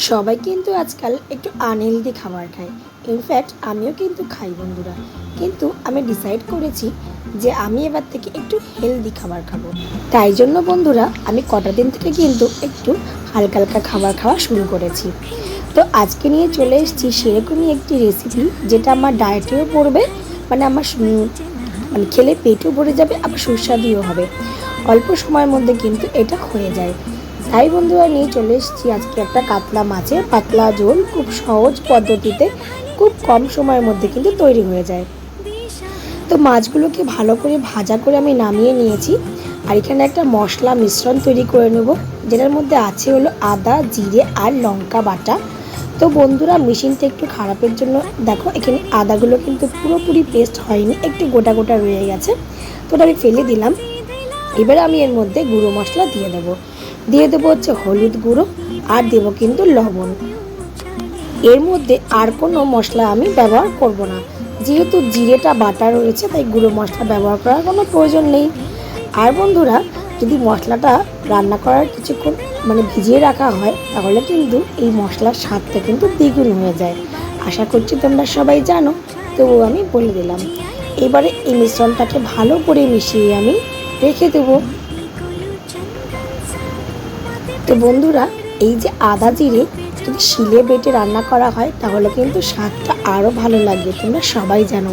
সবাই কিন্তু আজকাল একটু আনহেলদি খাবার খায়। ইনফ্যাক্ট আমিও কিন্তু খাই বন্ধুরা। কিন্তু আমি ডিসাইড করেছি যে আমি এবার থেকে একটু হেলদি খাবার খাবো। তাই জন্য বন্ধুরা আমি কটা দিন থেকে কিন্তু একটু হালকা হালকা খাবার খাওয়া শুরু করেছি। তো আজকে নিয়ে চলে এসেছি সেরকমই একটি রেসিপি, যেটা আমার ডায়েটেও পড়বে, মানে আমার মানে খেলে পেটও ভরে যাবে, আবার সুস্বাদুও হবে। অল্প সময়ের মধ্যে কিন্তু এটা হয়ে যায়। তাই বন্ধুরা নিয়ে চলে এসেছি আজকে একটা কাতলা মাছের পাতলা ঝোল, খুব সহজ পদ্ধতিতে খুব কম সময়ের মধ্যে কিন্তু তৈরি হয়ে যায়। তো মাছগুলোকে ভালো করে ভাজা করে আমি নামিয়ে নিয়েছি। আর এখানে একটা মশলা মিশ্রণ তৈরি করে নেব, যেটার মধ্যে আছে হলো আদা, জিরে আর লঙ্কা বাটা। তো বন্ধুরা মেশিনটা একটু খারাপের জন্য দেখো এখানে আদাগুলো কিন্তু পুরোপুরি পেস্ট হয়নি, একটু গোটা গোটা রয়ে গেছে। তো ওটা আমি ফেলে দিলাম। এবারে আমি এর মধ্যে গুঁড়ো মশলা দিয়ে দেবো হচ্ছে হলুদ গুঁড়ো, আর দেবো কিন্তু লবণ। এর মধ্যে আর কোনো মশলা আমি ব্যবহার করব না, যেহেতু জিরেটা বাটা রয়েছে, তাই গুঁড়ো মশলা ব্যবহার করার কোনো প্রয়োজন নেই। আর বন্ধুরা, যদি মশলাটা রান্না করার কিছুক্ষণ ভিজিয়ে রাখা হয়, তাহলে কিন্তু এই মশলার স্বাদটা কিন্তু দ্বিগুণ হয়ে যায়। আশা করছি তোমরা সবাই জানো, তবুও আমি বলে দিলাম। এবারে এই মিশ্রণটাকে ভালো করে মিশিয়ে আমি রেখে দেবো। তো বন্ধুরা, এই যে আদা জিরে যদি শিলে বেটে রান্না করা হয়, তাহলে কিন্তু স্বাদটা আরও ভালো লাগে, তোমরা সবাই জানো।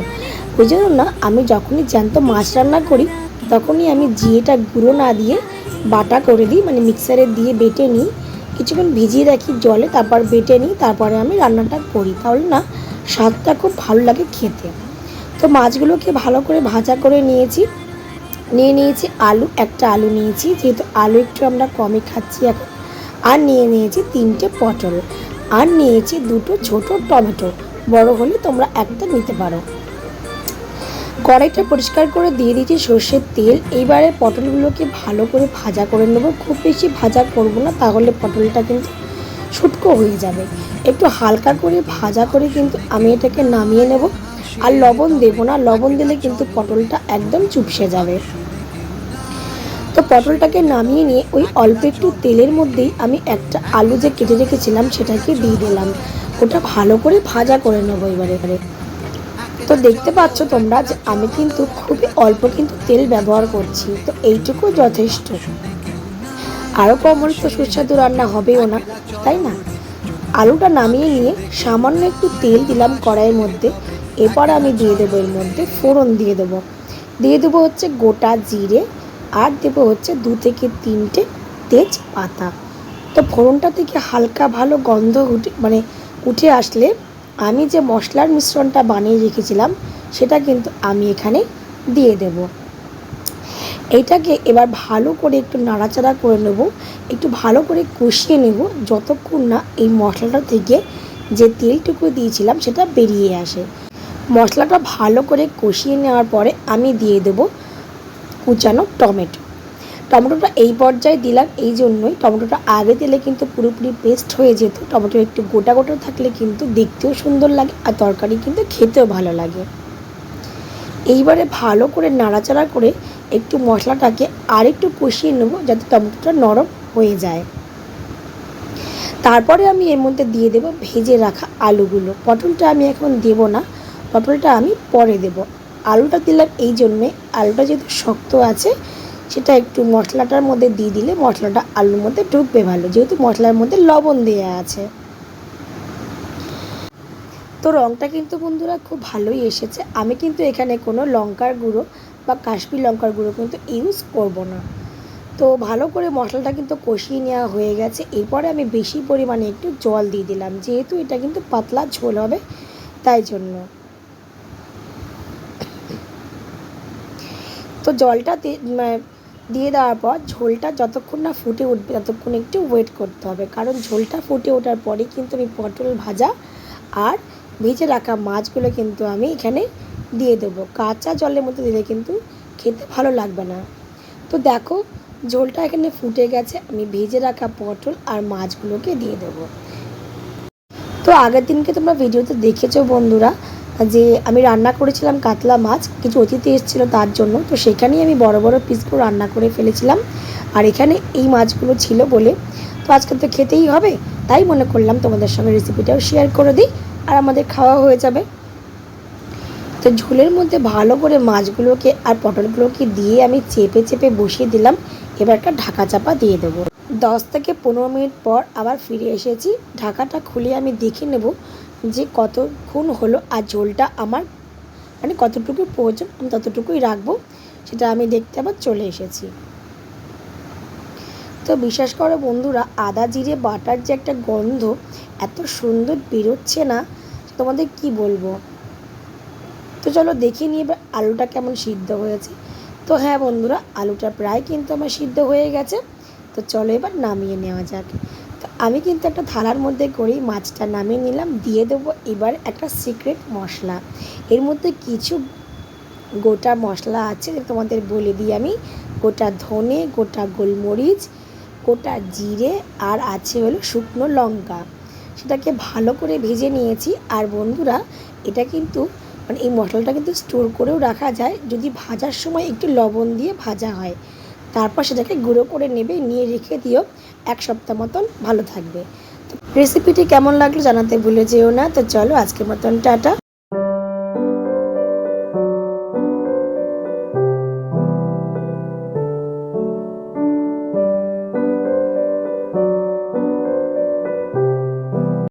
ওই জন্য না, আমি যখনই জ্যান্ত মাছ রান্না করি, তখনই আমি জিরেটা গুঁড়ো না দিয়ে বাটা করে দিই, মিক্সারে দিয়ে বেটে নিই, কিছুক্ষণ ভিজিয়ে রাখি জলে, তারপর বেটে নিই, তারপরে আমি রান্নাটা করি। তাহলে না স্বাদটা খুব ভালো লাগে খেতে। তো মাছগুলোকে ভালো করে ভাজা করে নিয়েছি একটা আলু নিয়েছি, যেহেতু আলু একটু আমরা কমই খাচ্ছি এখন। আর নিয়েছি 3টে পটল, আর নিয়েছি 2টো ছোট টমেটো, বড় হলে তোমরা একটা নিতে পারো। কড়াইটা পরিষ্কার করে দিয়ে দিয়েছি সর্ষের তেল। এইবারে পটলগুলোকে ভালো করে ভাজা করে নেবো। খুব বেশি ভাজা করব না, তাহলে পটলটা কিন্তু শুটকো হয়ে যাবে। একটু হালকা করে ভাজা করে কিন্তু আমি এটাকে নামিয়ে নেব। আর লবণ দেবো না, লবণ দিলে কিন্তু পটলটা একদম চুপসে যাবে। তো পটলটাকে নামিয়ে নিয়ে ওই অল্প একটু তেলের মধ্যেই আমি একটা আলু যে কেটে রেখেছিলাম সেটাকে দিয়ে দিলাম। ওটা ভালো করে ভাজা করে নেবো এবারে। তো দেখতে পাচ্ছ তোমরা যে আমি কিন্তু খুবই অল্প কিন্তু তেল ব্যবহার করছি, তো এইটুকু যথেষ্ট। আরও কম হলে তো সুস্বাদু রান্না হবেও না, তাই না? আলুটা নামিয়ে নিয়ে সামান্য একটু তেল দিলাম কড়াইয়ের মধ্যে। এরপর আমি দিয়ে দেবো এর মধ্যে ফোড়ন দিয়ে দেবো হচ্ছে গোটা জিরে, আর দেবো হচ্ছে 2 থেকে 3টে তেজপাতা। তো ফোড়নটা থেকে হালকা ভালো গন্ধ উঠে আসলে আমি যে মশলার মিশ্রণটা বানিয়ে রেখেছিলাম সেটা কিন্তু আমি এখানে দিয়ে দেব। এইটাকে এবার ভালো করে একটু নাড়াচাড়া করে নেব, একটু ভালো করে কষিয়ে নেব, যতক্ষণ না এই মশলাটা থেকে যে তেলটুকু দিয়েছিলাম সেটা বেরিয়ে আসে। মশলাটা ভালো করে কষিয়ে নেওয়ার পরে আমি দিয়ে দেব কুচানো টমেটোটা এই পর্যায়ে দিলাম এই জন্যই, টমেটোটা আগে দিলে কিন্তু পুরোপুরি পেস্ট হয়ে যেত। টমেটো একটু গোটা গোটা থাকলে কিন্তু দেখতেও সুন্দর লাগে, আর তরকারি কিন্তু খেতেও ভালো লাগে। এইবারে ভালো করে নাড়াচাড়া করে একটু মশলাটাকে আর একটু কষিয়ে নেব, যাতে টমেটোটা নরম হয়ে যায়। তারপরে আমি এর মধ্যে দিয়ে দেব ভেজে রাখা আলুগুলো। পটলটা আমি এখন দেব না, পটলটা আমি পরে দেব। আলুটা দিলাম এই জন্যে, আলুটা যেহেতু শক্ত আছে, সেটা একটু মশলাটার মধ্যে দিয়ে দিলে মশলাটা আলুর মধ্যে ঢুকবে ভালো, যেহেতু মশলার মধ্যে লবণ দেওয়া আছে। তো রঙটা কিন্তু বন্ধুরা খুব ভালোই এসেছে। আমি কিন্তু এখানে কোনো লঙ্কার গুঁড়ো বা কাশ্মীর লঙ্কার গুঁড়ো কিন্তু ইউজ করব না। তো ভালো করে মশলাটা কিন্তু কষিয়ে নেওয়া হয়ে গেছে। এরপরে আমি বেশি পরিমাণে একটু জল দিয়ে দিলাম, যেহেতু এটা কিন্তু পাতলা ঝোল হবে, তাই জন্য। তো জলটা দিয়ে দেওয়ার পর ঝোলটা যতক্ষণ না ফুটে উঠবে ততক্ষণ একটু ওয়েট করতে হবে, কারণ ঝোলটা ফুটে ওঠার পরেই কিন্তু আমি পটল ভাজা আর ভেজে রাখা মাছগুলো কিন্তু আমি এখানে দিয়ে দেবো। কাঁচা জলের মধ্যে দিলে কিন্তু খেতে ভালো লাগবে না। তো দেখো ঝোলটা এখানে ফুটে গেছে, আমি ভেজে রাখা পটল আর মাছগুলোকে দিয়ে দেবো। তো আগের দিনকে তোমরা ভিডিওতে দেখেছো বন্ধুরা যে আমি রান্না করেছিলাম কাতলা মাছ, কিছু অতিথি এসেছিলো তার জন্য, তো সেখানেই আমি বড় বড় পিসগুলো রান্না করে ফেলেছিলাম। আর এখানে এই মাছগুলো ছিল বলে তো আজকে তো খেতেই হবে, তাই মনে করলাম তোমাদের সঙ্গে রেসিপিটাও শেয়ার করে দিই আর আমাদের খাওয়া হয়ে যাবে। তো ঝোলের মধ্যে ভালো করে মাছগুলোকে আর পটলগুলোকে দিয়ে আমি চেপে চেপে বসিয়ে দিলাম। এবার একটা ঢাকা চাপা দিয়ে দেবো। 10 থেকে 15 মিনিট পর আবার ফিরে এসেছি। ঢাকাটা খুলে আমি দেখে নেব যে কতক্ষণ হলো আর ঝোলটা আমার মানে কতটুকু প্রয়োজন আমি ততটুকুই রাখবো, সেটা আমি দেখতে আবার চলে এসেছি। তো বিশ্বাস করো বন্ধুরা, আদা জিরে বাটার যে একটা গন্ধ এত সুন্দর বেরোচ্ছে না, তোমাদের কি বলবো। তো চলো দেখে নিই এবার আলুটা কেমন সিদ্ধ হয়েছে। তো হ্যাঁ বন্ধুরা, আলুটা প্রায় কিন্তু আমার সিদ্ধ হয়ে গেছে। তো চলো এবার নামিয়ে নেওয়া যাক। তো আমি কিন্তু একটা থালার মধ্যে করেই মাছটা নামিয়ে নিলাম। দিয়ে দেবো এবার একটা সিক্রেট মশলা। এর মধ্যে কিছু গোটা মশলা আছে, তোমাদের বলে দিই আমি। গোটা ধনে, গোটা গোলমরিচ, গোটা জিরে আর আছে হলো শুকনো লঙ্কা। সেটাকে ভালো করে ভেজে নিয়েছি। আর বন্ধুরা, এটা কিন্তু মানে এই মশলাটা কিন্তু স্টোর করেও রাখা যায় যদি ভাজার সময় একটু লবণ দিয়ে ভাজা হয়। তারপর সেটাকে গুঁড়ো করে নেবে, নিয়ে রেখে দিও, 1 সপ্তাহ মতন ভালো থাকবে। তো রেসিপিটি কেমন লাগলো জানাতে ভুলে যেও না। তো চলো আজকের মতন টাটা।